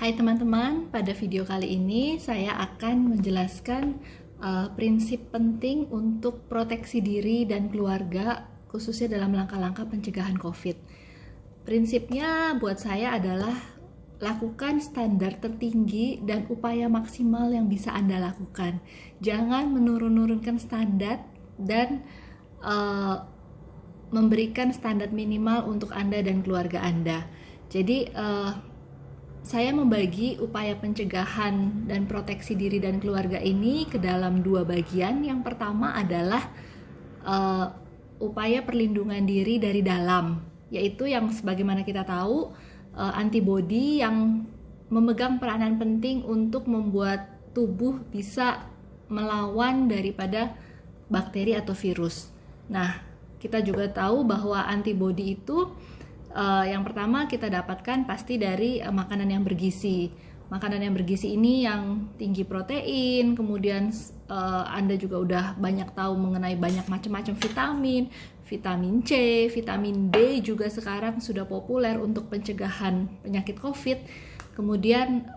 Hai teman-teman, pada video kali ini saya akan menjelaskan prinsip penting untuk proteksi diri dan keluarga, khususnya dalam langkah-langkah pencegahan COVID. Prinsipnya buat saya adalah lakukan standar tertinggi dan upaya maksimal yang bisa Anda lakukan. Jangan menurun-nurunkan standar dan memberikan standar minimal untuk Anda dan keluarga Anda. Jadi saya membagi upaya pencegahan dan proteksi diri dan keluarga ini ke dalam dua bagian. Yang pertama adalah upaya perlindungan diri dari dalam, yaitu yang sebagaimana kita tahu antibodi yang memegang peranan penting untuk membuat tubuh bisa melawan daripada bakteri atau virus. Nah, kita juga tahu bahwa antibodi itu yang pertama kita dapatkan pasti dari makanan yang bergizi. Makanan yang bergizi ini yang tinggi protein, kemudian Anda juga udah banyak tahu mengenai banyak macam-macam vitamin, vitamin C, vitamin D juga sekarang sudah populer untuk pencegahan penyakit COVID. Kemudian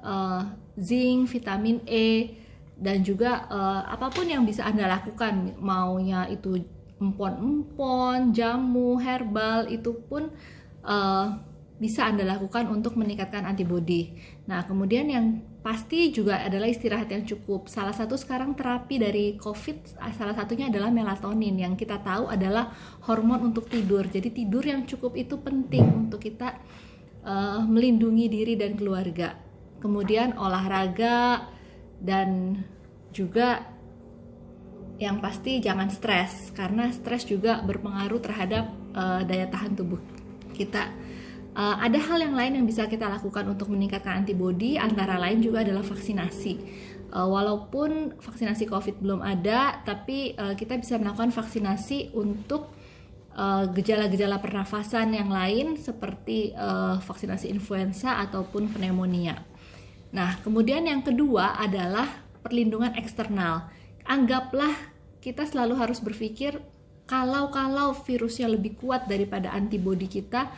zinc, vitamin E, dan juga apapun yang bisa Anda lakukan, maunya itu empon-empon, jamu, herbal, itu pun bisa Anda lakukan untuk meningkatkan antibodi. Nah, kemudian yang pasti juga adalah istirahat yang cukup. Salah satu sekarang terapi dari COVID, salah satunya adalah melatonin, yang kita tahu adalah hormon untuk tidur. Jadi tidur yang cukup itu penting untuk kita melindungi diri dan keluarga. Kemudian olahraga, dan juga yang pasti jangan stres, karena stres juga berpengaruh terhadap daya tahan tubuh kita. Ada hal yang lain yang bisa kita lakukan untuk meningkatkan antibodi, antara lain juga adalah vaksinasi. Walaupun vaksinasi COVID belum ada, tapi kita bisa melakukan vaksinasi untuk gejala-gejala pernafasan yang lain seperti vaksinasi influenza ataupun pneumonia. Nah, kemudian yang kedua adalah perlindungan eksternal. Anggaplah kita selalu harus berpikir kalau virusnya lebih kuat daripada antibodi kita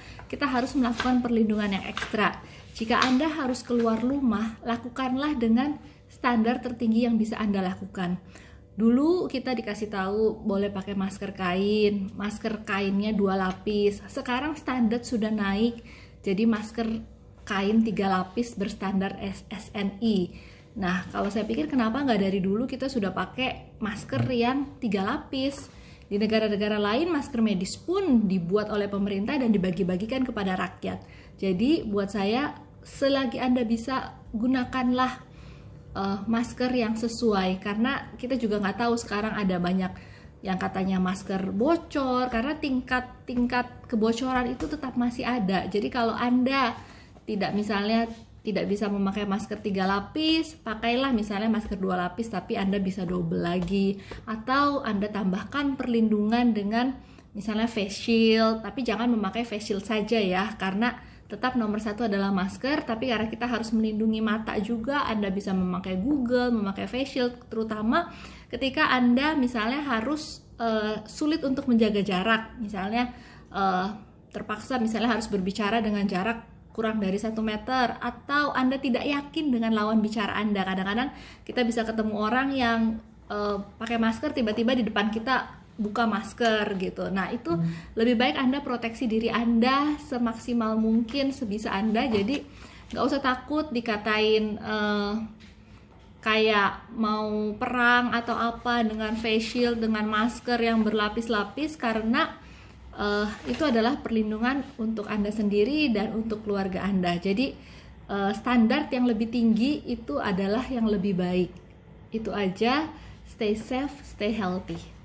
harus melakukan perlindungan yang ekstra. Jika Anda harus keluar rumah, lakukanlah dengan standar tertinggi yang bisa Anda lakukan. Dulu kita dikasih tahu boleh pakai masker kainnya 2 lapis. Sekarang standar sudah naik, jadi masker kain 3 lapis berstandar SNI. Nah, kalau saya pikir kenapa nggak dari dulu kita sudah pakai masker yang 3 lapis. Di negara-negara lain masker medis pun dibuat oleh pemerintah dan dibagi-bagikan kepada rakyat. Jadi buat saya, selagi Anda bisa, gunakanlah masker yang sesuai, karena kita juga nggak tahu sekarang ada banyak yang katanya masker bocor, karena tingkat kebocoran itu tetap masih ada. Jadi kalau Anda tidak bisa memakai masker 3 lapis, pakailah misalnya masker 2 lapis tapi Anda bisa double lagi, atau Anda tambahkan perlindungan dengan misalnya face shield, tapi jangan memakai face shield saja ya, karena tetap nomor 1 adalah masker, tapi karena kita harus melindungi mata juga, Anda bisa memakai Google, memakai face shield, terutama ketika Anda misalnya harus sulit untuk menjaga jarak, misalnya terpaksa misalnya harus berbicara dengan jarak kurang dari 1 meter, atau Anda tidak yakin dengan lawan bicara Anda. Kadang-kadang kita bisa ketemu orang yang pakai masker, tiba-tiba di depan kita buka masker gitu. Nah, itu lebih baik Anda proteksi diri Anda semaksimal mungkin sebisa Anda. Jadi nggak usah takut dikatain kayak mau perang atau apa dengan face shield, dengan masker yang berlapis-lapis, karena itu adalah perlindungan untuk Anda sendiri dan untuk keluarga Anda. Jadi standar yang lebih tinggi itu adalah yang lebih baik. Itu aja. Stay safe, stay healthy.